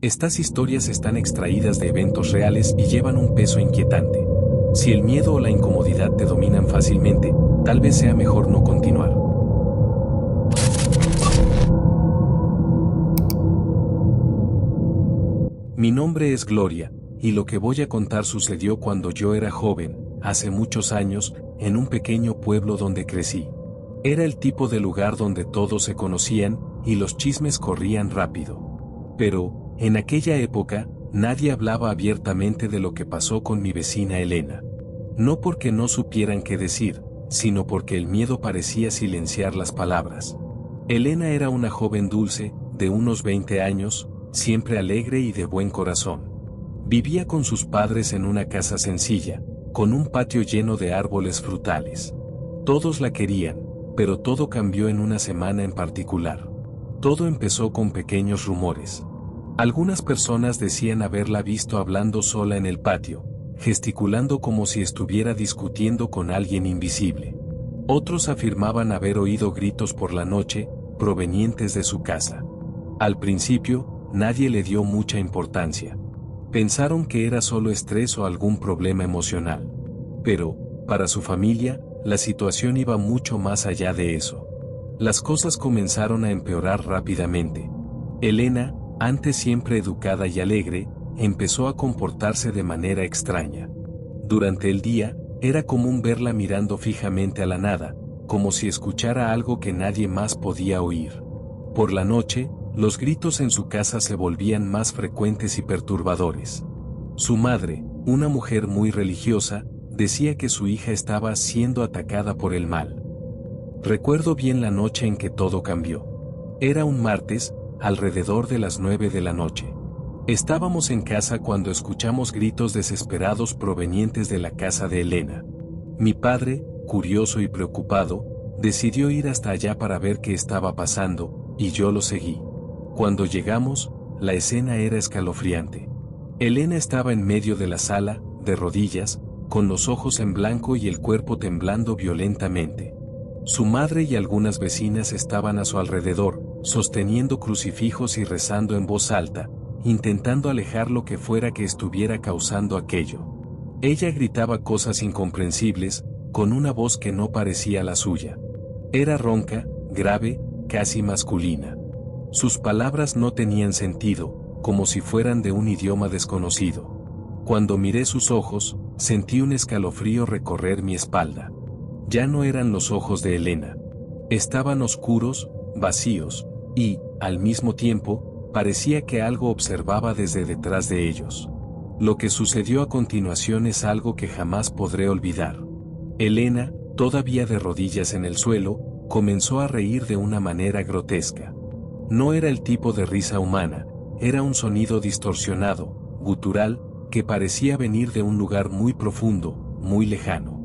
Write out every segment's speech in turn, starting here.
Estas historias están extraídas de eventos reales y llevan un peso inquietante. Si el miedo o la incomodidad te dominan fácilmente, tal vez sea mejor no continuar. Mi nombre es Gloria, y lo que voy a contar sucedió cuando yo era joven, hace muchos años, en un pequeño pueblo donde crecí. Era el tipo de lugar donde todos se conocían, y los chismes corrían rápido. Pero, en aquella época, nadie hablaba abiertamente de lo que pasó con mi vecina Elena. No porque no supieran qué decir, sino porque el miedo parecía silenciar las palabras. Elena era una joven dulce, de unos 20 años, siempre alegre y de buen corazón. Vivía con sus padres en una casa sencilla, con un patio lleno de árboles frutales. Todos la querían, pero todo cambió en una semana en particular. Todo empezó con pequeños rumores. Algunas personas decían haberla visto hablando sola en el patio, gesticulando como si estuviera discutiendo con alguien invisible. Otros afirmaban haber oído gritos por la noche, provenientes de su casa. Al principio, nadie le dio mucha importancia. Pensaron que era solo estrés o algún problema emocional. Pero, para su familia, la situación iba mucho más allá de eso. Las cosas comenzaron a empeorar rápidamente. Elena, antes siempre educada y alegre, empezó a comportarse de manera extraña. Durante el día, era común verla mirando fijamente a la nada, como si escuchara algo que nadie más podía oír. Por la noche, los gritos en su casa se volvían más frecuentes y perturbadores. Su madre, una mujer muy religiosa, decía que su hija estaba siendo atacada por el mal. Recuerdo bien la noche en que todo cambió. Era un martes, alrededor de las 9 de la noche. Estábamos en casa cuando escuchamos gritos desesperados provenientes de la casa de Elena. Mi padre, curioso y preocupado, decidió ir hasta allá para ver qué estaba pasando, y yo lo seguí. Cuando llegamos, la escena era escalofriante. Elena estaba en medio de la sala, de rodillas, con los ojos en blanco y el cuerpo temblando violentamente. Su madre y algunas vecinas estaban a su alrededor, sosteniendo crucifijos y rezando en voz alta, intentando alejar lo que fuera que estuviera causando aquello. Ella gritaba cosas incomprensibles, con una voz que no parecía la suya. Era ronca, grave, casi masculina. Sus palabras no tenían sentido, como si fueran de un idioma desconocido. Cuando miré sus ojos, sentí un escalofrío recorrer mi espalda. Ya no eran los ojos de Elena. Estaban oscuros, vacíos, y, al mismo tiempo, parecía que algo observaba desde detrás de ellos. Lo que sucedió a continuación es algo que jamás podré olvidar. Elena, todavía de rodillas en el suelo, comenzó a reír de una manera grotesca. No era el tipo de risa humana, era un sonido distorsionado, gutural, que parecía venir de un lugar muy profundo, muy lejano.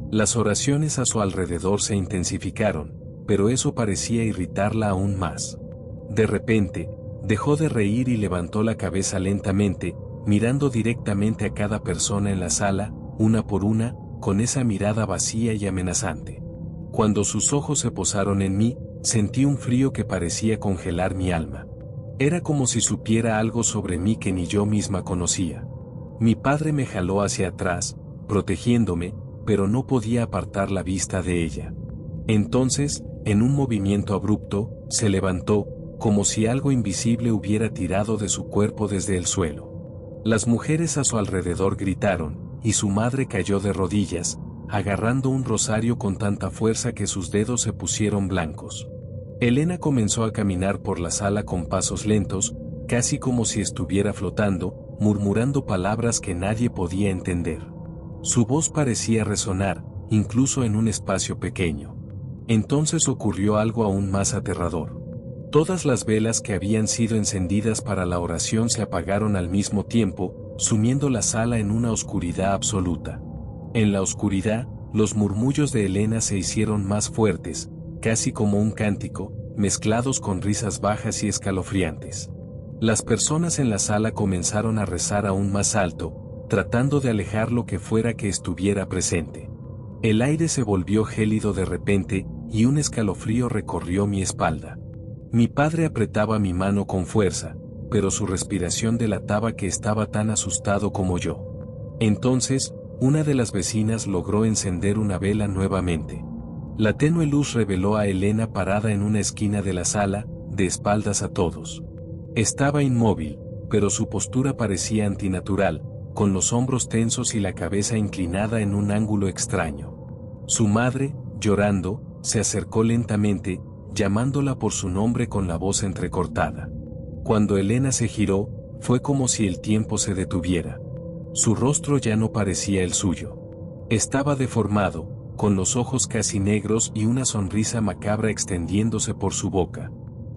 Las oraciones a su alrededor se intensificaron, pero eso parecía irritarla aún más. De repente, dejó de reír y levantó la cabeza lentamente, mirando directamente a cada persona en la sala, una por una, con esa mirada vacía y amenazante. Cuando sus ojos se posaron en mí, sentí un frío que parecía congelar mi alma. Era como si supiera algo sobre mí que ni yo misma conocía. Mi padre me jaló hacia atrás, protegiéndome, pero no podía apartar la vista de ella. Entonces, en un movimiento abrupto, se levantó, como si algo invisible hubiera tirado de su cuerpo desde el suelo. Las mujeres a su alrededor gritaron, y su madre cayó de rodillas, agarrando un rosario con tanta fuerza que sus dedos se pusieron blancos. Elena comenzó a caminar por la sala con pasos lentos, casi como si estuviera flotando, murmurando palabras que nadie podía entender. Su voz parecía resonar, incluso en un espacio pequeño. Entonces ocurrió algo aún más aterrador. Todas las velas que habían sido encendidas para la oración se apagaron al mismo tiempo, sumiendo la sala en una oscuridad absoluta. En la oscuridad, los murmullos de Elena se hicieron más fuertes, casi como un cántico, mezclados con risas bajas y escalofriantes. Las personas en la sala comenzaron a rezar aún más alto, tratando de alejar lo que fuera que estuviera presente. El aire se volvió gélido de repente, y un escalofrío recorrió mi espalda. Mi padre apretaba mi mano con fuerza, pero su respiración delataba que estaba tan asustado como yo. Entonces, una de las vecinas logró encender una vela nuevamente. La tenue luz reveló a Elena parada en una esquina de la sala, de espaldas a todos. Estaba inmóvil, pero su postura parecía antinatural, con los hombros tensos y la cabeza inclinada en un ángulo extraño. Su madre, llorando, se acercó lentamente, llamándola por su nombre con la voz entrecortada. Cuando Elena se giró, fue como si el tiempo se detuviera. Su rostro ya no parecía el suyo. Estaba deformado, con los ojos casi negros y una sonrisa macabra extendiéndose por su boca.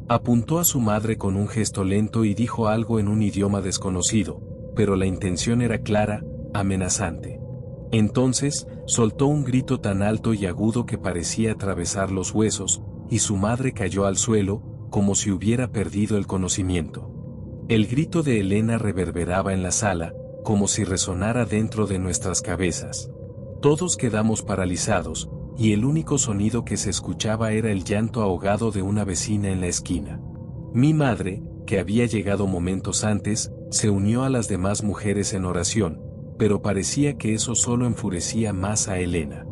Apuntó a su madre con un gesto lento y dijo algo en un idioma desconocido, pero la intención era clara, amenazante. Entonces, soltó un grito tan alto y agudo que parecía atravesar los huesos, y su madre cayó al suelo, como si hubiera perdido el conocimiento. El grito de Elena reverberaba en la sala, como si resonara dentro de nuestras cabezas. Todos quedamos paralizados, y el único sonido que se escuchaba era el llanto ahogado de una vecina en la esquina. Mi madre, que había llegado momentos antes, se unió a las demás mujeres en oración, pero parecía que eso solo enfurecía más a Elena.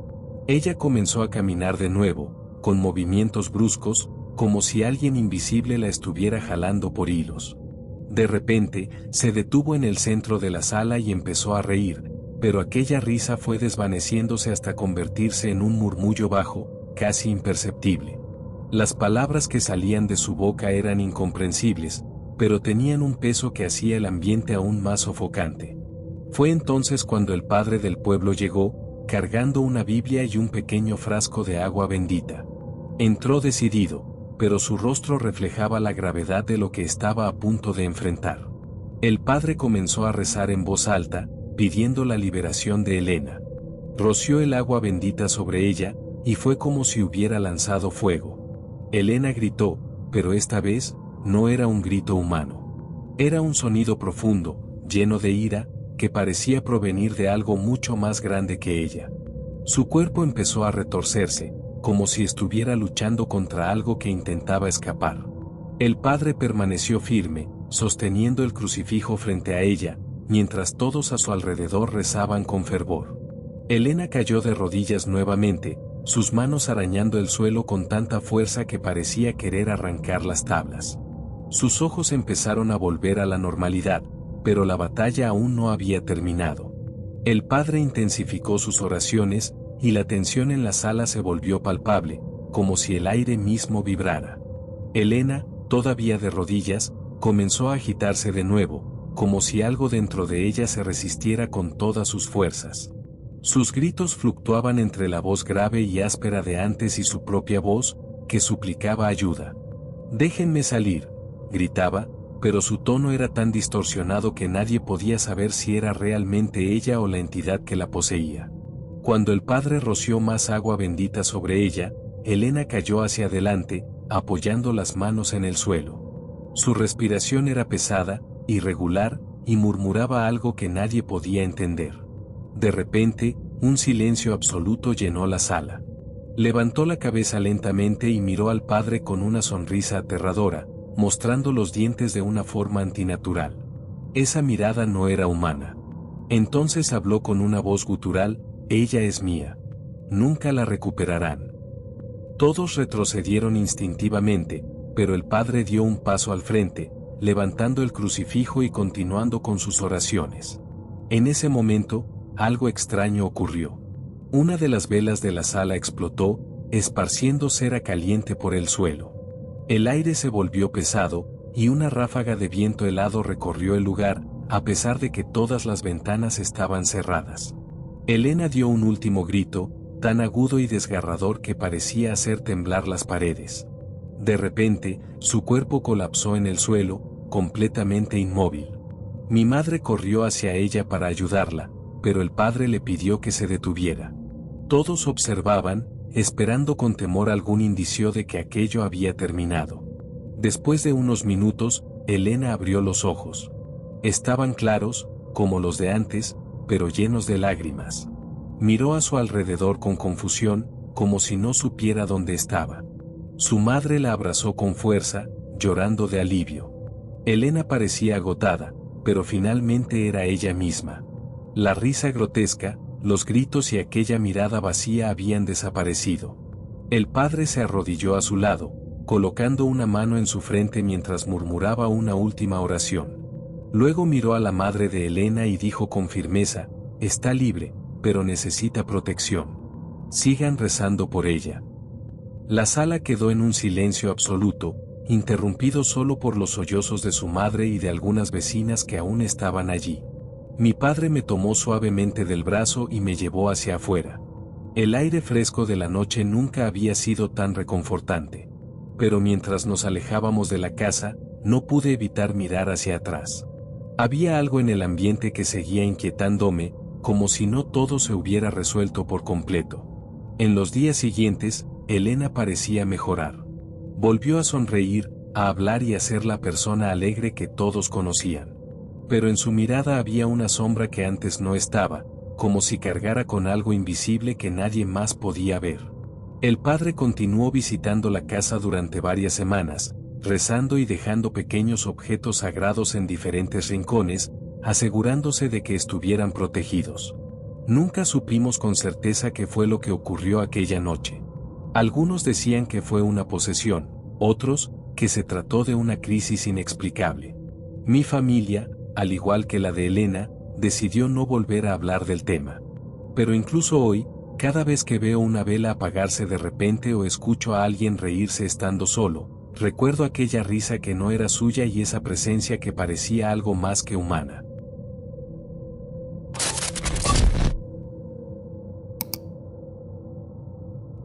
Ella comenzó a caminar de nuevo, con movimientos bruscos, como si alguien invisible la estuviera jalando por hilos. De repente, se detuvo en el centro de la sala y empezó a reír, pero aquella risa fue desvaneciéndose hasta convertirse en un murmullo bajo, casi imperceptible. Las palabras que salían de su boca eran incomprensibles, pero tenían un peso que hacía el ambiente aún más sofocante. Fue entonces cuando el padre del pueblo llegó, cargando una Biblia y un pequeño frasco de agua bendita. Entró decidido, pero su rostro reflejaba la gravedad de lo que estaba a punto de enfrentar. El padre comenzó a rezar en voz alta, pidiendo la liberación de Elena. Roció el agua bendita sobre ella, y fue como si hubiera lanzado fuego. Elena gritó, pero esta vez, no era un grito humano. Era un sonido profundo, lleno de ira, que parecía provenir de algo mucho más grande que ella. Su cuerpo empezó a retorcerse, como si estuviera luchando contra algo que intentaba escapar. El padre permaneció firme, sosteniendo el crucifijo frente a ella, mientras todos a su alrededor rezaban con fervor. Elena cayó de rodillas nuevamente, sus manos arañando el suelo con tanta fuerza que parecía querer arrancar las tablas. Sus ojos empezaron a volver a la normalidad, pero la batalla aún no había terminado. El padre intensificó sus oraciones, y la tensión en la sala se volvió palpable, como si el aire mismo vibrara. Elena, todavía de rodillas, comenzó a agitarse de nuevo, como si algo dentro de ella se resistiera con todas sus fuerzas. Sus gritos fluctuaban entre la voz grave y áspera de antes y su propia voz, que suplicaba ayuda. «Déjenme salir», gritaba, pero su tono era tan distorsionado que nadie podía saber si era realmente ella o la entidad que la poseía. Cuando el padre roció más agua bendita sobre ella, Elena cayó hacia adelante, apoyando las manos en el suelo. Su respiración era pesada, irregular, y murmuraba algo que nadie podía entender. De repente, un silencio absoluto llenó la sala. Levantó la cabeza lentamente y miró al padre con una sonrisa aterradora, mostrando los dientes de una forma antinatural. Esa mirada no era humana. Entonces habló con una voz gutural: «Ella es mía. Nunca la recuperarán». Todos retrocedieron instintivamente, pero el padre dio un paso al frente, levantando el crucifijo y continuando con sus oraciones. En ese momento, algo extraño ocurrió. Una de las velas de la sala explotó, esparciendo cera caliente por el suelo. El aire se volvió pesado, y una ráfaga de viento helado recorrió el lugar, a pesar de que todas las ventanas estaban cerradas. Elena dio un último grito, tan agudo y desgarrador que parecía hacer temblar las paredes. De repente, su cuerpo colapsó en el suelo, completamente inmóvil. Mi madre corrió hacia ella para ayudarla, pero el padre le pidió que se detuviera. Todos observaban, esperando con temor algún indicio de que aquello había terminado. Después de unos minutos, Elena abrió los ojos. Estaban claros, como los de antes, pero llenos de lágrimas. Miró a su alrededor con confusión, como si no supiera dónde estaba. Su madre la abrazó con fuerza, llorando de alivio. Elena parecía agotada, pero finalmente era ella misma. La risa grotesca, los gritos y aquella mirada vacía habían desaparecido. El padre se arrodilló a su lado, colocando una mano en su frente mientras murmuraba una última oración. Luego miró a la madre de Elena y dijo con firmeza: está libre, pero necesita protección. Sigan rezando por ella. La sala quedó en un silencio absoluto, interrumpido solo por los sollozos de su madre y de algunas vecinas que aún estaban allí. Mi padre me tomó suavemente del brazo y me llevó hacia afuera. El aire fresco de la noche nunca había sido tan reconfortante. Pero mientras nos alejábamos de la casa, no pude evitar mirar hacia atrás. Había algo en el ambiente que seguía inquietándome, como si no todo se hubiera resuelto por completo. En los días siguientes, Elena parecía mejorar. Volvió a sonreír, a hablar y a ser la persona alegre que todos conocían. Pero en su mirada había una sombra que antes no estaba, como si cargara con algo invisible que nadie más podía ver. El padre continuó visitando la casa durante varias semanas, rezando y dejando pequeños objetos sagrados en diferentes rincones, asegurándose de que estuvieran protegidos. Nunca supimos con certeza qué fue lo que ocurrió aquella noche. Algunos decían que fue una posesión, otros, que se trató de una crisis inexplicable. Mi familia, al igual que la de Elena, decidió no volver a hablar del tema. Pero incluso hoy, cada vez que veo una vela apagarse de repente o escucho a alguien reírse estando solo, recuerdo aquella risa que no era suya y esa presencia que parecía algo más que humana.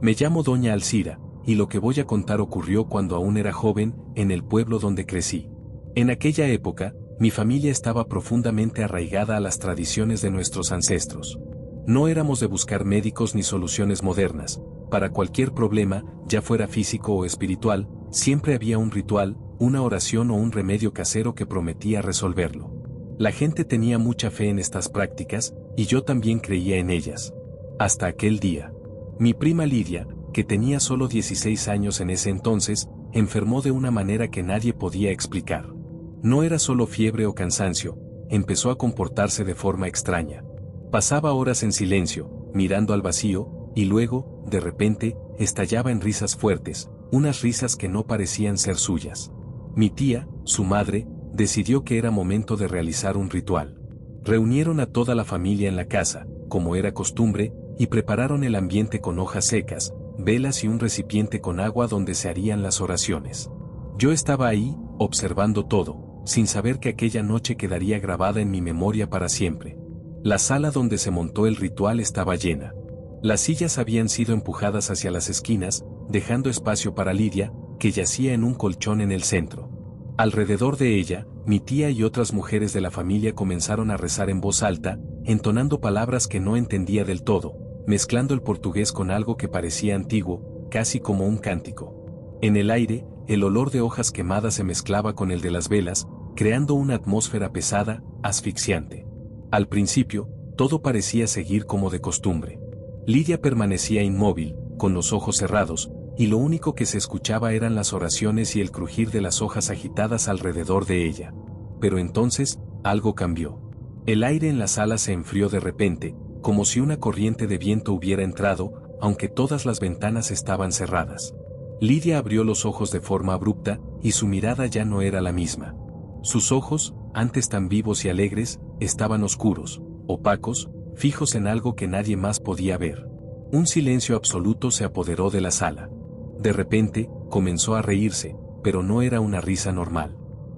Me llamo Doña Alcira, y lo que voy a contar ocurrió cuando aún era joven, en el pueblo donde crecí. En aquella época, mi familia estaba profundamente arraigada a las tradiciones de nuestros ancestros. No éramos de buscar médicos ni soluciones modernas. Para cualquier problema, ya fuera físico o espiritual, siempre había un ritual, una oración o un remedio casero que prometía resolverlo. La gente tenía mucha fe en estas prácticas, y yo también creía en ellas. Hasta aquel día. Mi prima Lidia, que tenía solo 16 años en ese entonces, enfermó de una manera que nadie podía explicar. No era solo fiebre o cansancio, empezó a comportarse de forma extraña. Pasaba horas en silencio, mirando al vacío, y luego, de repente, estallaba en risas fuertes, unas risas que no parecían ser suyas. Mi tía, su madre, decidió que era momento de realizar un ritual. Reunieron a toda la familia en la casa, como era costumbre, y prepararon el ambiente con hojas secas, velas y un recipiente con agua donde se harían las oraciones. Yo estaba ahí, observando todo, sin saber que aquella noche quedaría grabada en mi memoria para siempre. La sala donde se montó el ritual estaba llena. Las sillas habían sido empujadas hacia las esquinas, dejando espacio para Lidia, que yacía en un colchón en el centro. Alrededor de ella, mi tía y otras mujeres de la familia comenzaron a rezar en voz alta, entonando palabras que no entendía del todo, mezclando el portugués con algo que parecía antiguo, casi como un cántico. En el aire, el olor de hojas quemadas se mezclaba con el de las velas, creando una atmósfera pesada, asfixiante. Al principio, todo parecía seguir como de costumbre. Lidia permanecía inmóvil, con los ojos cerrados, y lo único que se escuchaba eran las oraciones y el crujir de las hojas agitadas alrededor de ella. Pero entonces, algo cambió. El aire en la sala se enfrió de repente, como si una corriente de viento hubiera entrado, aunque todas las ventanas estaban cerradas. Lidia abrió los ojos de forma abrupta, y su mirada ya no era la misma. Sus ojos, antes tan vivos y alegres, estaban oscuros, opacos, fijos en algo que nadie más podía ver. Un silencio absoluto se apoderó de la sala. De repente, comenzó a reírse, pero no era una risa normal.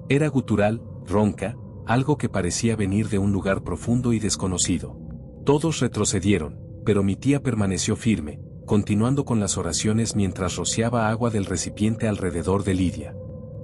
Era gutural, ronca, algo que parecía venir de un lugar profundo y desconocido. Todos retrocedieron, pero mi tía permaneció firme, continuando con las oraciones mientras rociaba agua del recipiente alrededor de Lidia.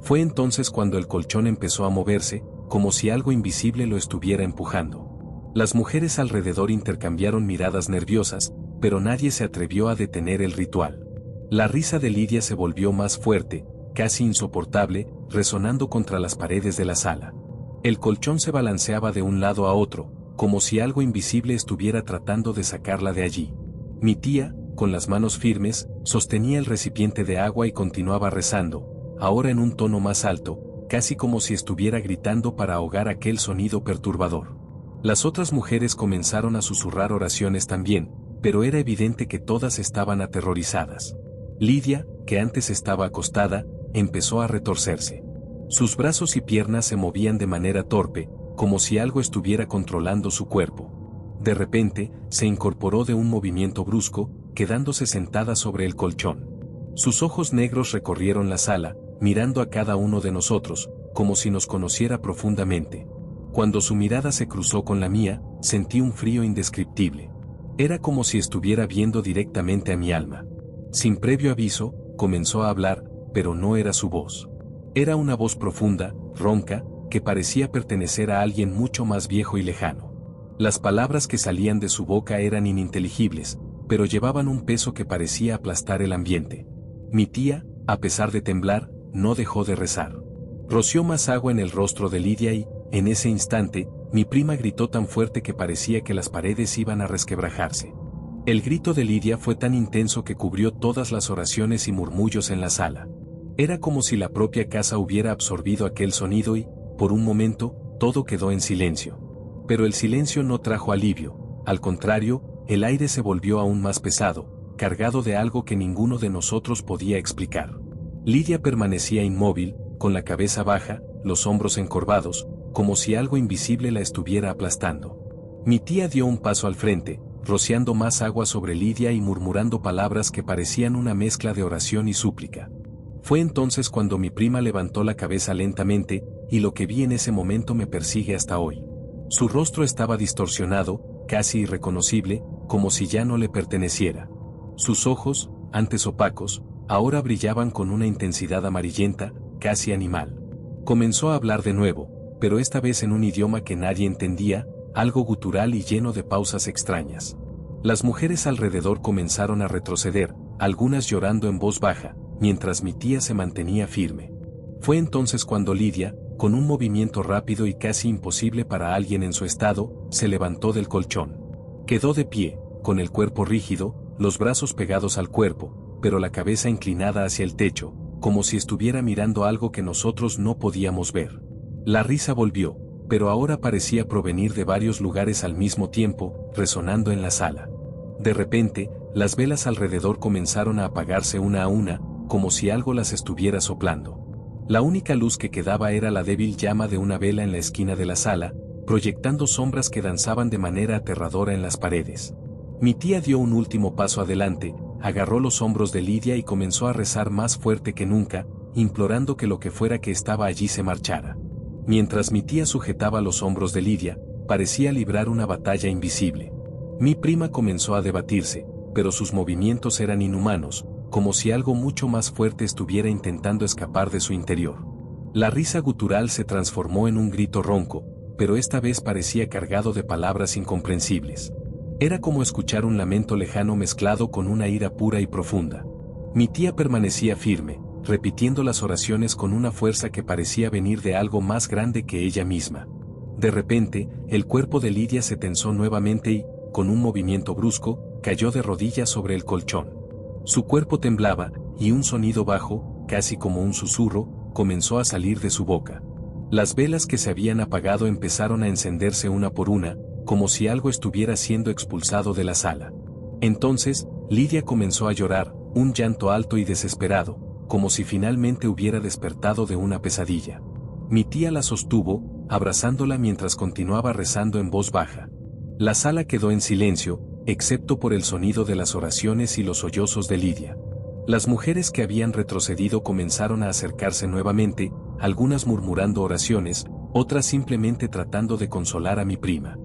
Fue entonces cuando el colchón empezó a moverse, como si algo invisible lo estuviera empujando. Las mujeres alrededor intercambiaron miradas nerviosas, pero nadie se atrevió a detener el ritual. La risa de Lidia se volvió más fuerte, casi insoportable, resonando contra las paredes de la sala. El colchón se balanceaba de un lado a otro, como si algo invisible estuviera tratando de sacarla de allí. Mi tía, con las manos firmes, sostenía el recipiente de agua y continuaba rezando, ahora en un tono más alto, casi como si estuviera gritando para ahogar aquel sonido perturbador. Las otras mujeres comenzaron a susurrar oraciones también, pero era evidente que todas estaban aterrorizadas. Lidia, que antes estaba acostada, empezó a retorcerse. Sus brazos y piernas se movían de manera torpe, como si algo estuviera controlando su cuerpo. De repente, se incorporó de un movimiento brusco, quedándose sentada sobre el colchón. Sus ojos negros recorrieron la sala, mirando a cada uno de nosotros, como si nos conociera profundamente. Cuando su mirada se cruzó con la mía, sentí un frío indescriptible. Era como si estuviera viendo directamente a mi alma. Sin previo aviso, comenzó a hablar, pero no era su voz. Era una voz profunda, ronca, que parecía pertenecer a alguien mucho más viejo y lejano. Las palabras que salían de su boca eran ininteligibles, pero llevaban un peso que parecía aplastar el ambiente. Mi tía, a pesar de temblar, no dejó de rezar. Roció más agua en el rostro de Lidia y, en ese instante, mi prima gritó tan fuerte que parecía que las paredes iban a resquebrajarse. El grito de Lidia fue tan intenso que cubrió todas las oraciones y murmullos en la sala. Era como si la propia casa hubiera absorbido aquel sonido y, por un momento, todo quedó en silencio. Pero el silencio no trajo alivio, al contrario, el aire se volvió aún más pesado, cargado de algo que ninguno de nosotros podía explicar. Lidia permanecía inmóvil, con la cabeza baja, los hombros encorvados, como si algo invisible la estuviera aplastando. Mi tía dio un paso al frente, rociando más agua sobre Lidia y murmurando palabras que parecían una mezcla de oración y súplica. Fue entonces cuando mi prima levantó la cabeza lentamente, y lo que vi en ese momento me persigue hasta hoy. Su rostro estaba distorsionado, casi irreconocible, como si ya no le perteneciera. Sus ojos, antes opacos, ahora brillaban con una intensidad amarillenta, casi animal. Comenzó a hablar de nuevo, pero esta vez en un idioma que nadie entendía, algo gutural y lleno de pausas extrañas. Las mujeres alrededor comenzaron a retroceder, algunas llorando en voz baja, mientras mi tía se mantenía firme. Fue entonces cuando Lidia, con un movimiento rápido y casi imposible para alguien en su estado, se levantó del colchón. Quedó de pie, con el cuerpo rígido, los brazos pegados al cuerpo, pero la cabeza inclinada hacia el techo, como si estuviera mirando algo que nosotros no podíamos ver. La risa volvió, pero ahora parecía provenir de varios lugares al mismo tiempo, resonando en la sala. De repente, las velas alrededor comenzaron a apagarse una a una, como si algo las estuviera soplando. La única luz que quedaba era la débil llama de una vela en la esquina de la sala, proyectando sombras que danzaban de manera aterradora en las paredes. Mi tía dio un último paso adelante, agarró los hombros de Lidia y comenzó a rezar más fuerte que nunca, implorando que lo que fuera que estaba allí se marchara. Mientras mi tía sujetaba los hombros de Lidia, parecía librar una batalla invisible. Mi prima comenzó a debatirse, pero sus movimientos eran inhumanos, como si algo mucho más fuerte estuviera intentando escapar de su interior. La risa gutural se transformó en un grito ronco, pero esta vez parecía cargado de palabras incomprensibles. Era como escuchar un lamento lejano mezclado con una ira pura y profunda. Mi tía permanecía firme, repitiendo las oraciones con una fuerza que parecía venir de algo más grande que ella misma. De repente, el cuerpo de Lidia se tensó nuevamente y, con un movimiento brusco, cayó de rodillas sobre el colchón. Su cuerpo temblaba, y un sonido bajo, casi como un susurro, comenzó a salir de su boca. Las velas que se habían apagado empezaron a encenderse una por una, como si algo estuviera siendo expulsado de la sala. Entonces, Lidia comenzó a llorar, un llanto alto y desesperado, como si finalmente hubiera despertado de una pesadilla. Mi tía la sostuvo, abrazándola mientras continuaba rezando en voz baja. La sala quedó en silencio, excepto por el sonido de las oraciones y los sollozos de Lidia. Las mujeres que habían retrocedido comenzaron a acercarse nuevamente, algunas murmurando oraciones, otras simplemente tratando de consolar a mi prima.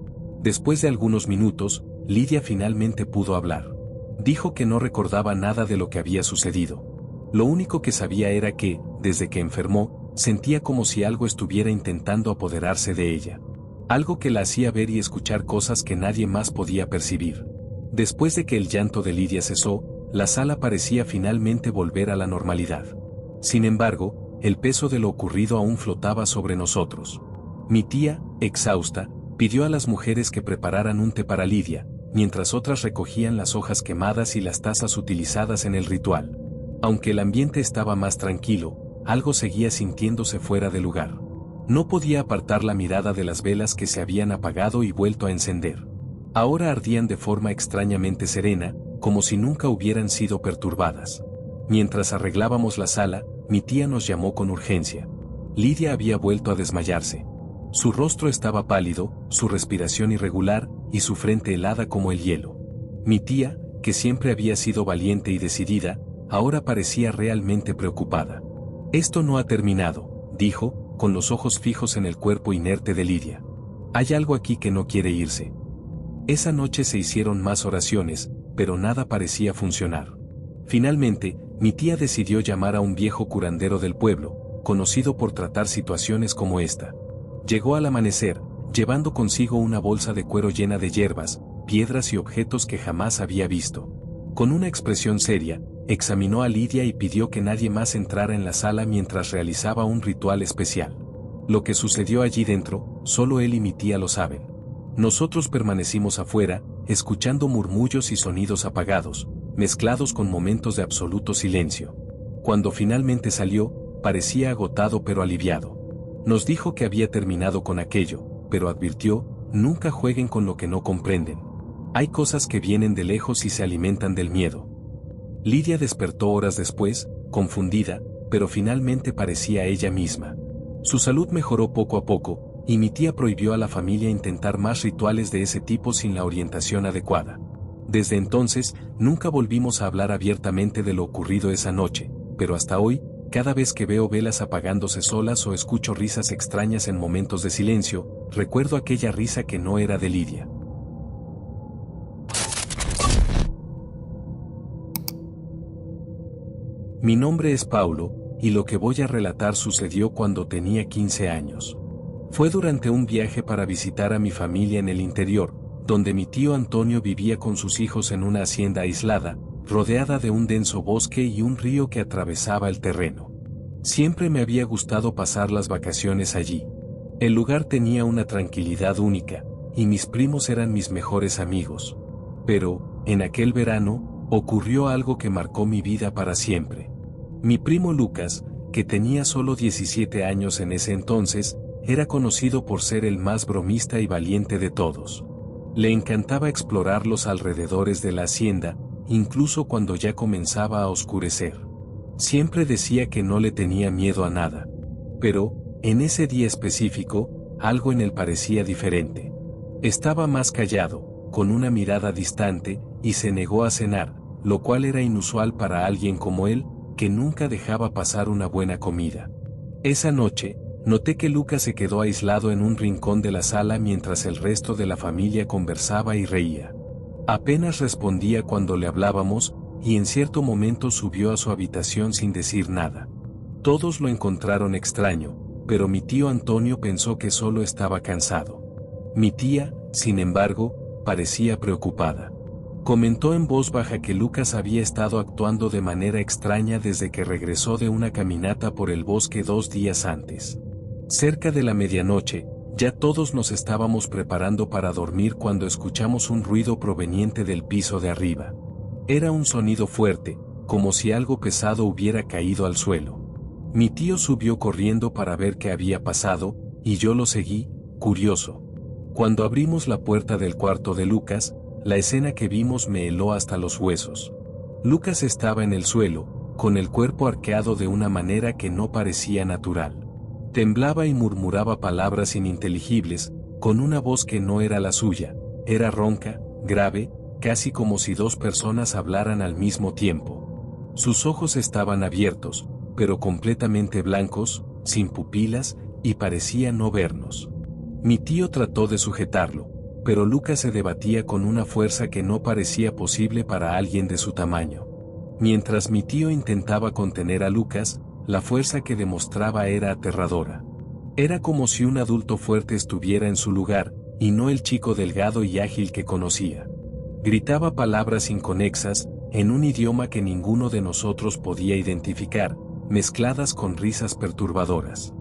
Después de algunos minutos, Lidia finalmente pudo hablar. Dijo que no recordaba nada de lo que había sucedido. Lo único que sabía era que, desde que enfermó, sentía como si algo estuviera intentando apoderarse de ella. Algo que la hacía ver y escuchar cosas que nadie más podía percibir. Después de que el llanto de Lidia cesó, la sala parecía finalmente volver a la normalidad. Sin embargo, el peso de lo ocurrido aún flotaba sobre nosotros. Mi tía, exhausta, pidió a las mujeres que prepararan un té para Lidia, mientras otras recogían las hojas quemadas y las tazas utilizadas en el ritual. Aunque el ambiente estaba más tranquilo, algo seguía sintiéndose fuera de lugar. No podía apartar la mirada de las velas que se habían apagado y vuelto a encender. Ahora ardían de forma extrañamente serena, como si nunca hubieran sido perturbadas. Mientras arreglábamos la sala, mi tía nos llamó con urgencia. Lidia había vuelto a desmayarse. Su rostro estaba pálido, su respiración irregular, y su frente helada como el hielo. Mi tía, que siempre había sido valiente y decidida, ahora parecía realmente preocupada. «Esto no ha terminado», dijo, con los ojos fijos en el cuerpo inerte de Lidia. «Hay algo aquí que no quiere irse». Esa noche se hicieron más oraciones, pero nada parecía funcionar. Finalmente, mi tía decidió llamar a un viejo curandero del pueblo, conocido por tratar situaciones como esta. Llegó al amanecer, llevando consigo una bolsa de cuero llena de hierbas, piedras y objetos que jamás había visto. Con una expresión seria, examinó a Lidia y pidió que nadie más entrara en la sala mientras realizaba un ritual especial. Lo que sucedió allí dentro, solo él y mi tía lo saben. Nosotros permanecimos afuera, escuchando murmullos y sonidos apagados, mezclados con momentos de absoluto silencio. Cuando finalmente salió, parecía agotado pero aliviado. Nos dijo que había terminado con aquello, pero advirtió, nunca jueguen con lo que no comprenden. Hay cosas que vienen de lejos y se alimentan del miedo. Lidia despertó horas después, confundida, pero finalmente parecía ella misma. Su salud mejoró poco a poco, y mi tía prohibió a la familia intentar más rituales de ese tipo sin la orientación adecuada. Desde entonces, nunca volvimos a hablar abiertamente de lo ocurrido esa noche, pero hasta hoy, cada vez que veo velas apagándose solas o escucho risas extrañas en momentos de silencio, recuerdo aquella risa que no era de Lidia. Mi nombre es Paulo, y lo que voy a relatar sucedió cuando tenía 15 años. Fue durante un viaje para visitar a mi familia en el interior, donde mi tío Antonio vivía con sus hijos en una hacienda aislada, rodeada de un denso bosque y un río que atravesaba el terreno. Siempre me había gustado pasar las vacaciones allí. El lugar tenía una tranquilidad única, y mis primos eran mis mejores amigos. Pero, en aquel verano, ocurrió algo que marcó mi vida para siempre. Mi primo Lucas, que tenía solo 17 años en ese entonces, era conocido por ser el más bromista y valiente de todos. Le encantaba explorar los alrededores de la hacienda, incluso cuando ya comenzaba a oscurecer. Siempre decía que no le tenía miedo a nada. Pero, en ese día específico, algo en él parecía diferente. Estaba más callado, con una mirada distante, y se negó a cenar, lo cual era inusual para alguien como él, que nunca dejaba pasar una buena comida. Esa noche, noté que Lucas se quedó aislado en un rincón de la sala mientras el resto de la familia conversaba y reía. Apenas respondía cuando le hablábamos, y en cierto momento subió a su habitación sin decir nada. Todos lo encontraron extraño, pero mi tío Antonio pensó que solo estaba cansado. Mi tía, sin embargo, parecía preocupada. Comentó en voz baja que Lucas había estado actuando de manera extraña desde que regresó de una caminata por el bosque 2 días antes. Cerca de la medianoche, ya todos nos estábamos preparando para dormir cuando escuchamos un ruido proveniente del piso de arriba. Era un sonido fuerte, como si algo pesado hubiera caído al suelo. Mi tío subió corriendo para ver qué había pasado, y yo lo seguí, curioso. Cuando abrimos la puerta del cuarto de Lucas, la escena que vimos me heló hasta los huesos. Lucas estaba en el suelo, con el cuerpo arqueado de una manera que no parecía natural. Temblaba y murmuraba palabras ininteligibles, con una voz que no era la suya, era ronca, grave, casi como si dos personas hablaran al mismo tiempo. Sus ojos estaban abiertos, pero completamente blancos, sin pupilas, y parecía no vernos. Mi tío trató de sujetarlo, pero Lucas se debatía con una fuerza que no parecía posible para alguien de su tamaño. Mientras mi tío intentaba contener a Lucas, la fuerza que demostraba era aterradora. Era como si un adulto fuerte estuviera en su lugar, y no el chico delgado y ágil que conocía. Gritaba palabras inconexas, en un idioma que ninguno de nosotros podía identificar, mezcladas con risas perturbadoras.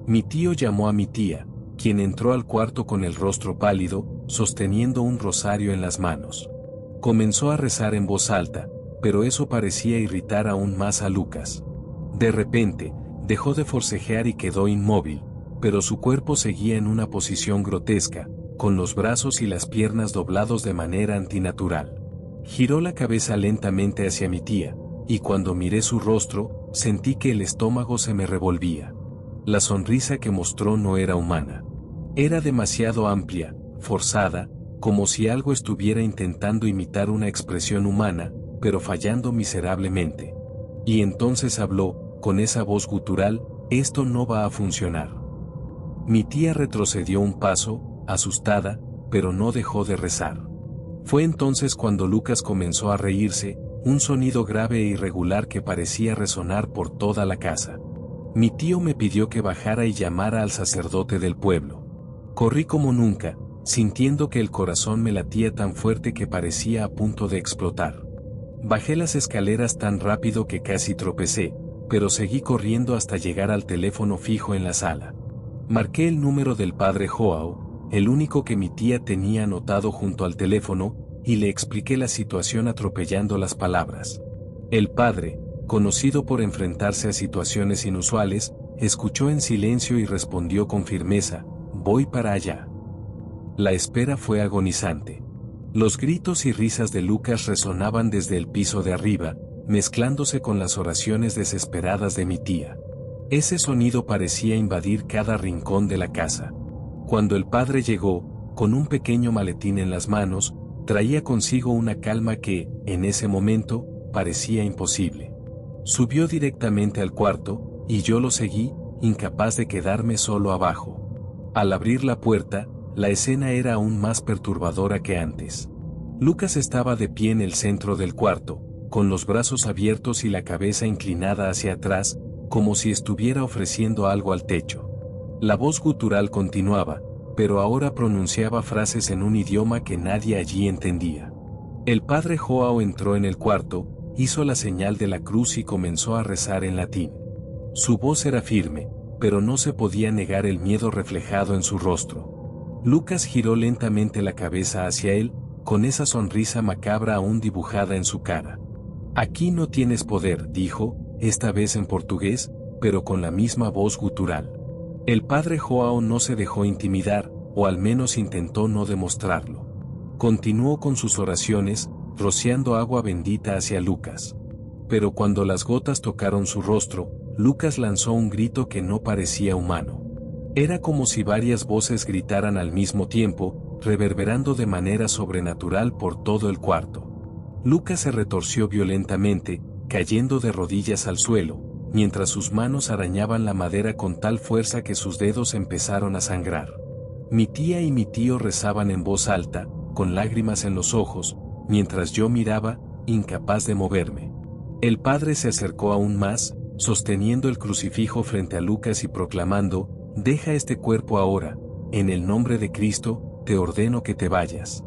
Mi tío llamó a mi tía, quien entró al cuarto con el rostro pálido, sosteniendo un rosario en las manos. Comenzó a rezar en voz alta, pero eso parecía irritar aún más a Lucas. De repente, Dejó de forcejear y quedó inmóvil, pero su cuerpo seguía en una posición grotesca, con los brazos y las piernas doblados de manera antinatural. Giró la cabeza lentamente hacia mi tía, y cuando miré su rostro, sentí que el estómago se me revolvía. La sonrisa que mostró no era humana. Era demasiado amplia, forzada, como si algo estuviera intentando imitar una expresión humana, pero fallando miserablemente. Y entonces habló, con esa voz gutural: «Esto no va a funcionar». Mi tía retrocedió un paso, asustada, pero no dejó de rezar. Fue entonces cuando Lucas comenzó a reírse, un sonido grave e irregular que parecía resonar por toda la casa. Mi tío me pidió que bajara y llamara al sacerdote del pueblo. Corrí como nunca, sintiendo que el corazón me latía tan fuerte que parecía a punto de explotar. Bajé las escaleras tan rápido que casi tropecé, pero seguí corriendo hasta llegar al teléfono fijo en la sala. Marqué el número del padre Joao, el único que mi tía tenía anotado junto al teléfono, y le expliqué la situación atropellando las palabras. El padre, conocido por enfrentarse a situaciones inusuales, escuchó en silencio y respondió con firmeza: «Voy para allá». La espera fue agonizante. Los gritos y risas de Lucas resonaban desde el piso de arriba, mezclándose con las oraciones desesperadas de mi tía. Ese sonido parecía invadir cada rincón de la casa. Cuando el padre llegó, con un pequeño maletín en las manos, traía consigo una calma que, en ese momento, parecía imposible. Subió directamente al cuarto, y yo lo seguí, incapaz de quedarme solo abajo. Al abrir la puerta, la escena era aún más perturbadora que antes. Lucas estaba de pie en el centro del cuarto, con los brazos abiertos y la cabeza inclinada hacia atrás, como si estuviera ofreciendo algo al techo. La voz gutural continuaba, pero ahora pronunciaba frases en un idioma que nadie allí entendía. El padre Joao entró en el cuarto, hizo la señal de la cruz y comenzó a rezar en latín. Su voz era firme, pero no se podía negar el miedo reflejado en su rostro. Lucas giró lentamente la cabeza hacia él, con esa sonrisa macabra aún dibujada en su cara. «Aquí no tienes poder», dijo, esta vez en portugués, pero con la misma voz gutural. El padre Joao no se dejó intimidar, o al menos intentó no demostrarlo. Continuó con sus oraciones, rociando agua bendita hacia Lucas. Pero cuando las gotas tocaron su rostro, Lucas lanzó un grito que no parecía humano. Era como si varias voces gritaran al mismo tiempo, reverberando de manera sobrenatural por todo el cuarto. Lucas se retorció violentamente, cayendo de rodillas al suelo, mientras sus manos arañaban la madera con tal fuerza que sus dedos empezaron a sangrar. Mi tía y mi tío rezaban en voz alta, con lágrimas en los ojos, mientras yo miraba, incapaz de moverme. El padre se acercó aún más, sosteniendo el crucifijo frente a Lucas y proclamando: «Deja este cuerpo ahora, en el nombre de Cristo, te ordeno que te vayas».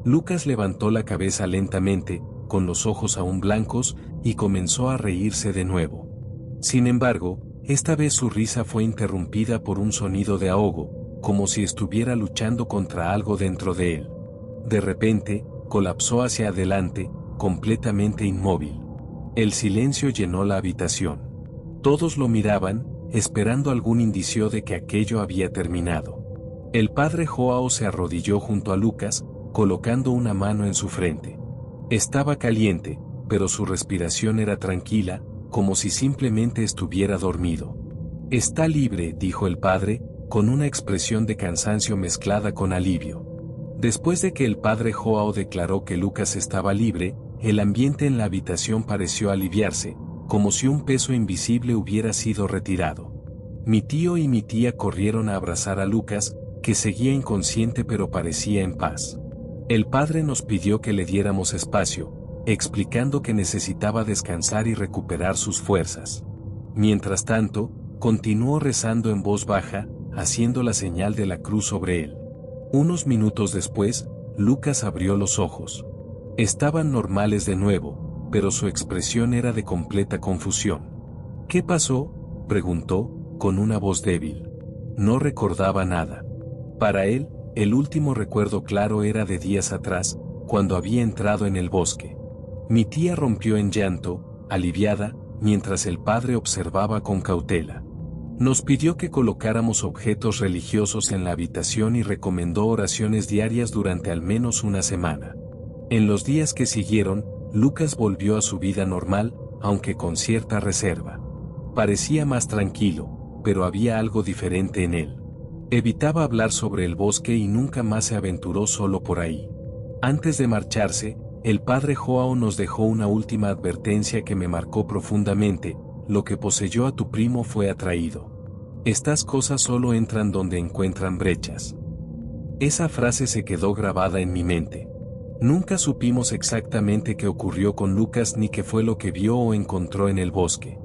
Lucas levantó la cabeza lentamente, con los ojos aún blancos, y comenzó a reírse de nuevo. Sin embargo, esta vez su risa fue interrumpida por un sonido de ahogo, como si estuviera luchando contra algo dentro de él. De repente, colapsó hacia adelante, completamente inmóvil. El silencio llenó la habitación. Todos lo miraban, esperando algún indicio de que aquello había terminado. El padre Joao se arrodilló junto a Lucas, colocando una mano en su frente. Estaba caliente, pero su respiración era tranquila, como si simplemente estuviera dormido. «Está libre», dijo el padre, con una expresión de cansancio mezclada con alivio. Después de que el padre Joao declaró que Lucas estaba libre, el ambiente en la habitación pareció aliviarse, como si un peso invisible hubiera sido retirado. Mi tío y mi tía corrieron a abrazar a Lucas, que seguía inconsciente pero parecía en paz. El padre nos pidió que le diéramos espacio, explicando que necesitaba descansar y recuperar sus fuerzas. Mientras tanto, continuó rezando en voz baja, haciendo la señal de la cruz sobre él. Unos minutos después, Lucas abrió los ojos. Estaban normales de nuevo, pero su expresión era de completa confusión. «¿Qué pasó?», preguntó, con una voz débil. No recordaba nada. Para él, el último recuerdo claro era de días atrás, cuando había entrado en el bosque. Mi tía rompió en llanto, aliviada, mientras el padre observaba con cautela. Nos pidió que colocáramos objetos religiosos en la habitación y recomendó oraciones diarias durante al menos una semana. En los días que siguieron, Lucas volvió a su vida normal, aunque con cierta reserva. Parecía más tranquilo, pero había algo diferente en él. Evitaba hablar sobre el bosque y nunca más se aventuró solo por ahí. Antes de marcharse, el padre Joao nos dejó una última advertencia que me marcó profundamente: lo que poseyó a tu primo fue atraído. Estas cosas solo entran donde encuentran brechas. Esa frase se quedó grabada en mi mente. Nunca supimos exactamente qué ocurrió con Lucas ni qué fue lo que vio o encontró en el bosque.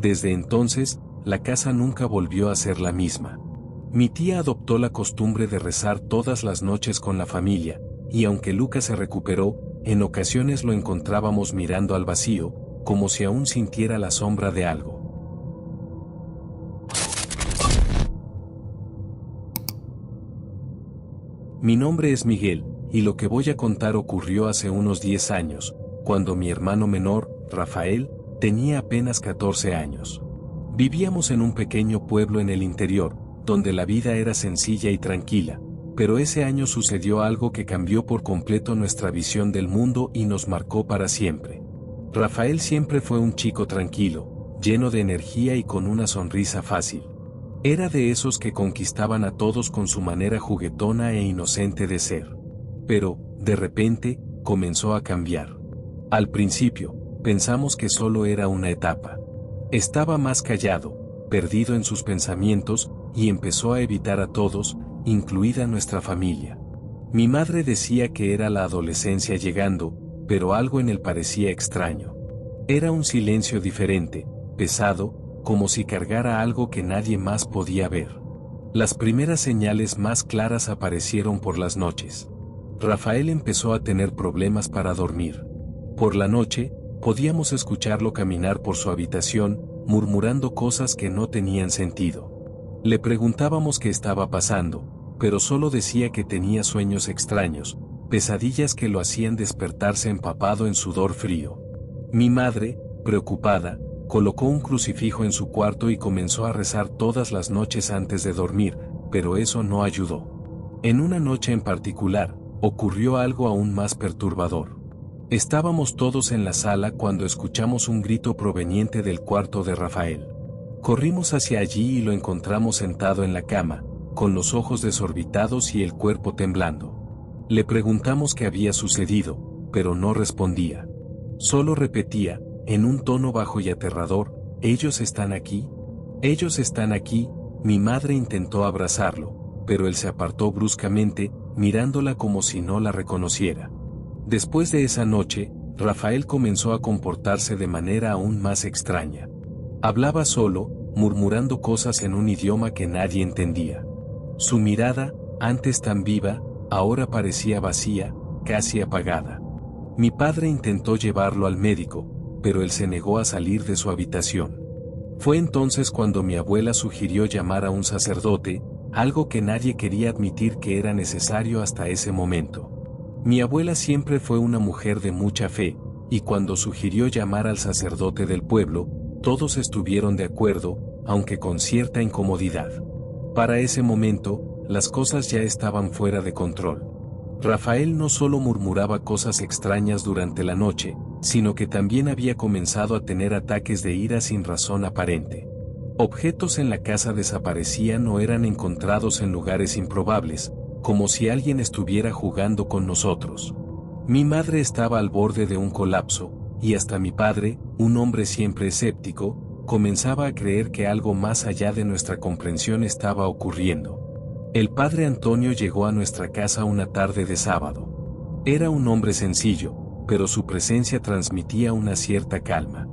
Desde entonces, la casa nunca volvió a ser la misma. Mi tía adoptó la costumbre de rezar todas las noches con la familia, y aunque Lucas se recuperó, en ocasiones lo encontrábamos mirando al vacío, como si aún sintiera la sombra de algo. Mi nombre es Miguel, y lo que voy a contar ocurrió hace unos 10 años, cuando mi hermano menor, Rafael, tenía apenas 14 años. Vivíamos en un pequeño pueblo en el interior, donde la vida era sencilla y tranquila, pero ese año sucedió algo que cambió por completo nuestra visión del mundo y nos marcó para siempre. Rafael siempre fue un chico tranquilo, lleno de energía y con una sonrisa fácil. Era de esos que conquistaban a todos con su manera juguetona e inocente de ser. Pero, de repente, comenzó a cambiar. Al principio, pensamos que solo era una etapa. Estaba más callado, perdido en sus pensamientos, y empezó a evitar a todos, incluida nuestra familia. Mi madre decía que era la adolescencia llegando, pero algo en él parecía extraño. Era un silencio diferente, pesado, como si cargara algo que nadie más podía ver. Las primeras señales más claras aparecieron por las noches. Rafael empezó a tener problemas para dormir. Por la noche, podíamos escucharlo caminar por su habitación, murmurando cosas que no tenían sentido. Le preguntábamos qué estaba pasando, pero solo decía que tenía sueños extraños, pesadillas que lo hacían despertarse empapado en sudor frío. Mi madre, preocupada, colocó un crucifijo en su cuarto y comenzó a rezar todas las noches antes de dormir, pero eso no ayudó. En una noche en particular, ocurrió algo aún más perturbador. Estábamos todos en la sala cuando escuchamos un grito proveniente del cuarto de Rafael. Corrimos hacia allí y lo encontramos sentado en la cama, con los ojos desorbitados y el cuerpo temblando. Le preguntamos qué había sucedido, pero no respondía. Solo repetía, en un tono bajo y aterrador: ¿ellos están aquí? Ellos están aquí. Mi madre intentó abrazarlo, pero él se apartó bruscamente, mirándola como si no la reconociera. Después de esa noche, Rafael comenzó a comportarse de manera aún más extraña. Hablaba solo, murmurando cosas en un idioma que nadie entendía. Su mirada, antes tan viva, ahora parecía vacía, casi apagada. Mi padre intentó llevarlo al médico, pero él se negó a salir de su habitación. Fue entonces cuando mi abuela sugirió llamar a un sacerdote, algo que nadie quería admitir que era necesario hasta ese momento. Mi abuela siempre fue una mujer de mucha fe, y cuando sugirió llamar al sacerdote del pueblo, todos estuvieron de acuerdo, aunque con cierta incomodidad. Para ese momento, las cosas ya estaban fuera de control. Rafael no solo murmuraba cosas extrañas durante la noche, sino que también había comenzado a tener ataques de ira sin razón aparente. Objetos en la casa desaparecían o eran encontrados en lugares improbables, como si alguien estuviera jugando con nosotros. Mi madre estaba al borde de un colapso, y hasta mi padre, un hombre siempre escéptico, comenzaba a creer que algo más allá de nuestra comprensión estaba ocurriendo. El padre Antonio llegó a nuestra casa una tarde de sábado. Era un hombre sencillo, pero su presencia transmitía una cierta calma.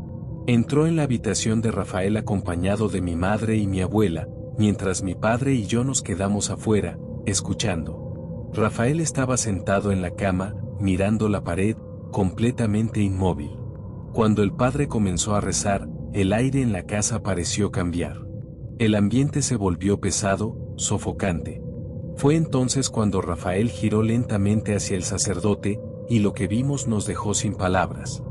Entró en la habitación de Rafael acompañado de mi madre y mi abuela, mientras mi padre y yo nos quedamos afuera, escuchando. Rafael estaba sentado en la cama, mirando la pared, completamente inmóvil. Cuando el padre comenzó a rezar, el aire en la casa pareció cambiar. El ambiente se volvió pesado, sofocante. Fue entonces cuando Rafael giró lentamente hacia el sacerdote, y lo que vimos nos dejó sin palabras.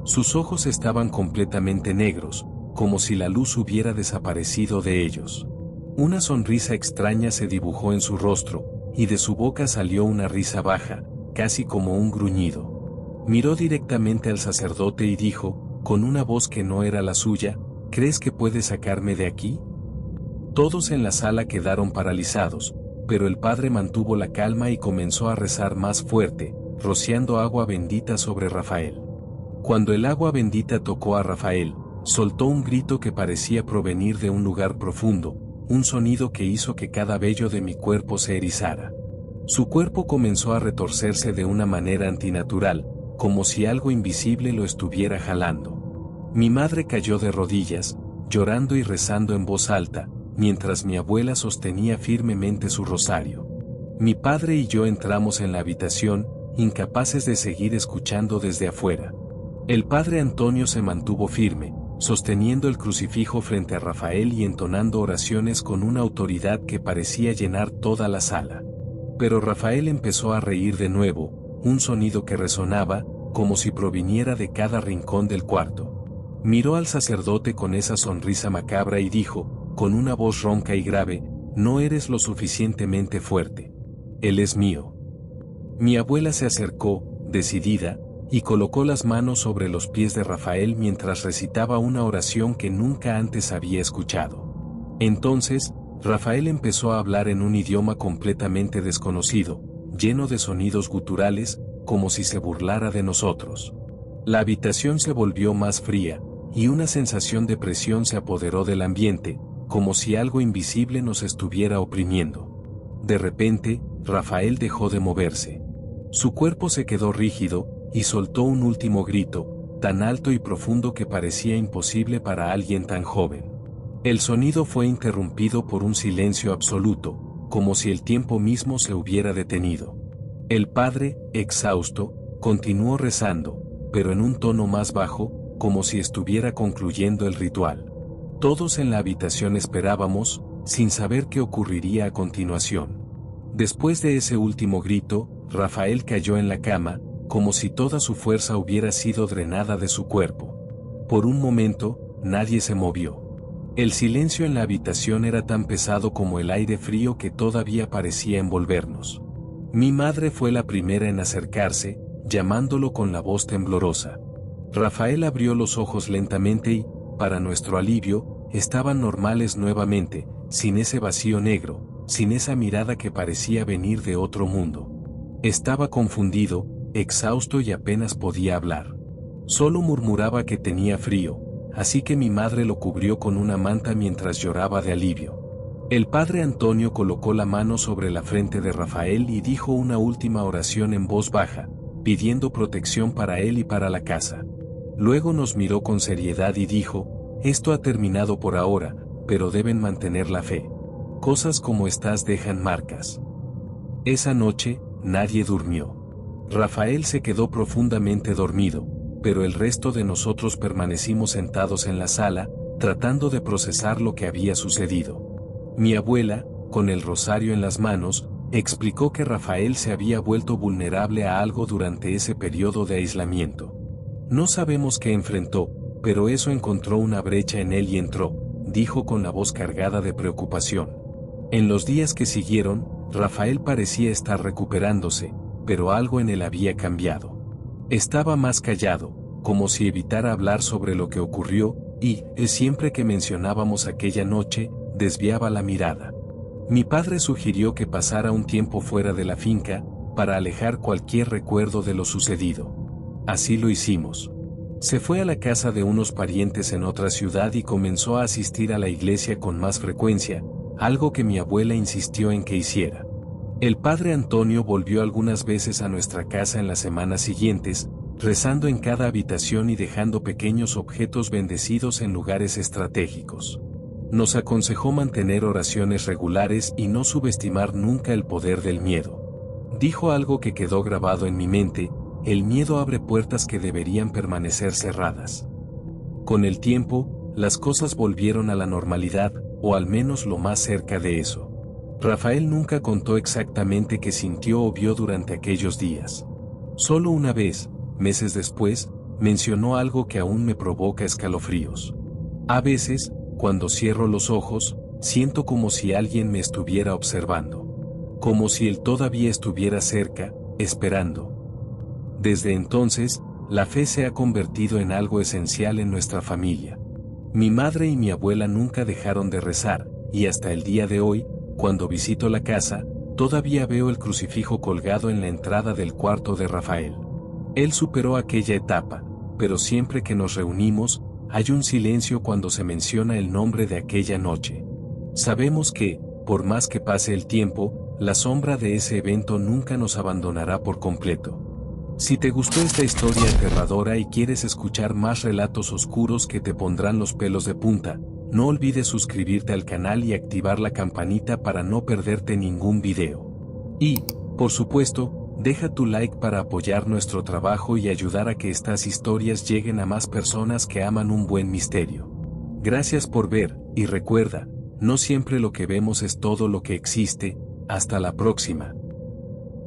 Sus ojos estaban completamente negros, como si la luz hubiera desaparecido de ellos. Una sonrisa extraña se dibujó en su rostro, y de su boca salió una risa baja, casi como un gruñido. Miró directamente al sacerdote y dijo, con una voz que no era la suya, ¿crees que puedes sacarme de aquí? Todos en la sala quedaron paralizados, pero el padre mantuvo la calma y comenzó a rezar más fuerte, rociando agua bendita sobre Rafael. Cuando el agua bendita tocó a Rafael, soltó un grito que parecía provenir de un lugar profundo, un sonido que hizo que cada vello de mi cuerpo se erizara. Su cuerpo comenzó a retorcerse de una manera antinatural, como si algo invisible lo estuviera jalando. Mi madre cayó de rodillas, llorando y rezando en voz alta, mientras mi abuela sostenía firmemente su rosario. Mi padre y yo entramos en la habitación, incapaces de seguir escuchando desde afuera. El padre Antonio se mantuvo firme, sosteniendo el crucifijo frente a Rafael y entonando oraciones con una autoridad que parecía llenar toda la sala. Pero Rafael empezó a reír de nuevo, un sonido que resonaba, como si proviniera de cada rincón del cuarto. Miró al sacerdote con esa sonrisa macabra y dijo, con una voz ronca y grave, no eres lo suficientemente fuerte. Él es mío. Mi abuela se acercó, decidida, y colocó las manos sobre los pies de Rafael mientras recitaba una oración que nunca antes había escuchado. Entonces, Rafael empezó a hablar en un idioma completamente desconocido, lleno de sonidos guturales, como si se burlara de nosotros. La habitación se volvió más fría, y una sensación de presión se apoderó del ambiente, como si algo invisible nos estuviera oprimiendo. De repente, Rafael dejó de moverse. Su cuerpo se quedó rígido, y soltó un último grito, tan alto y profundo que parecía imposible para alguien tan joven. El sonido fue interrumpido por un silencio absoluto, como si el tiempo mismo se hubiera detenido. El padre, exhausto, continuó rezando, pero en un tono más bajo, como si estuviera concluyendo el ritual. Todos en la habitación esperábamos, sin saber qué ocurriría a continuación. Después de ese último grito, Rafael cayó en la cama, como si toda su fuerza hubiera sido drenada de su cuerpo. Por un momento, nadie se movió. El silencio en la habitación era tan pesado como el aire frío que todavía parecía envolvernos. Mi madre fue la primera en acercarse, llamándolo con la voz temblorosa. Rafael abrió los ojos lentamente y, para nuestro alivio, estaban normales nuevamente, sin ese vacío negro, sin esa mirada que parecía venir de otro mundo. Estaba confundido, exhausto y apenas podía hablar. Solo murmuraba que tenía frío, así que mi madre lo cubrió con una manta mientras lloraba de alivio. El padre Antonio colocó la mano sobre la frente de Rafael y dijo una última oración en voz baja, pidiendo protección para él y para la casa. Luego nos miró con seriedad y dijo, esto ha terminado por ahora, pero deben mantener la fe. Cosas como estas dejan marcas. Esa noche, nadie durmió. Rafael se quedó profundamente dormido, pero el resto de nosotros permanecimos sentados en la sala, tratando de procesar lo que había sucedido. Mi abuela, con el rosario en las manos, explicó que Rafael se había vuelto vulnerable a algo durante ese periodo de aislamiento. No sabemos qué enfrentó, pero eso encontró una brecha en él y entró, dijo con la voz cargada de preocupación. En los días que siguieron, Rafael parecía estar recuperándose, pero algo en él había cambiado. Estaba más callado, como si evitara hablar sobre lo que ocurrió, y, siempre que mencionábamos aquella noche, desviaba la mirada. Mi padre sugirió que pasara un tiempo fuera de la finca, para alejar cualquier recuerdo de lo sucedido. Así lo hicimos. Se fue a la casa de unos parientes en otra ciudad y comenzó a asistir a la iglesia con más frecuencia, algo que mi abuela insistió en que hiciera. El padre Antonio volvió algunas veces a nuestra casa en las semanas siguientes, rezando en cada habitación y dejando pequeños objetos bendecidos en lugares estratégicos. Nos aconsejó mantener oraciones regulares y no subestimar nunca el poder del miedo. Dijo algo que quedó grabado en mi mente, el miedo abre puertas que deberían permanecer cerradas. Con el tiempo, las cosas volvieron a la normalidad, o al menos lo más cerca de eso. Rafael nunca contó exactamente qué sintió o vio durante aquellos días. Solo una vez, meses después, mencionó algo que aún me provoca escalofríos. A veces, cuando cierro los ojos, siento como si alguien me estuviera observando. Como si él todavía estuviera cerca, esperando. Desde entonces, la fe se ha convertido en algo esencial en nuestra familia. Mi madre y mi abuela nunca dejaron de rezar, y hasta el día de hoy, cuando visito la casa, todavía veo el crucifijo colgado en la entrada del cuarto de Rafael. Él superó aquella etapa, pero siempre que nos reunimos, hay un silencio cuando se menciona el nombre de aquella noche. Sabemos que, por más que pase el tiempo, la sombra de ese evento nunca nos abandonará por completo. Si te gustó esta historia aterradora y quieres escuchar más relatos oscuros que te pondrán los pelos de punta, no olvides suscribirte al canal y activar la campanita para no perderte ningún video. Y, por supuesto, deja tu like para apoyar nuestro trabajo y ayudar a que estas historias lleguen a más personas que aman un buen misterio. Gracias por ver, y recuerda, no siempre lo que vemos es todo lo que existe. Hasta la próxima.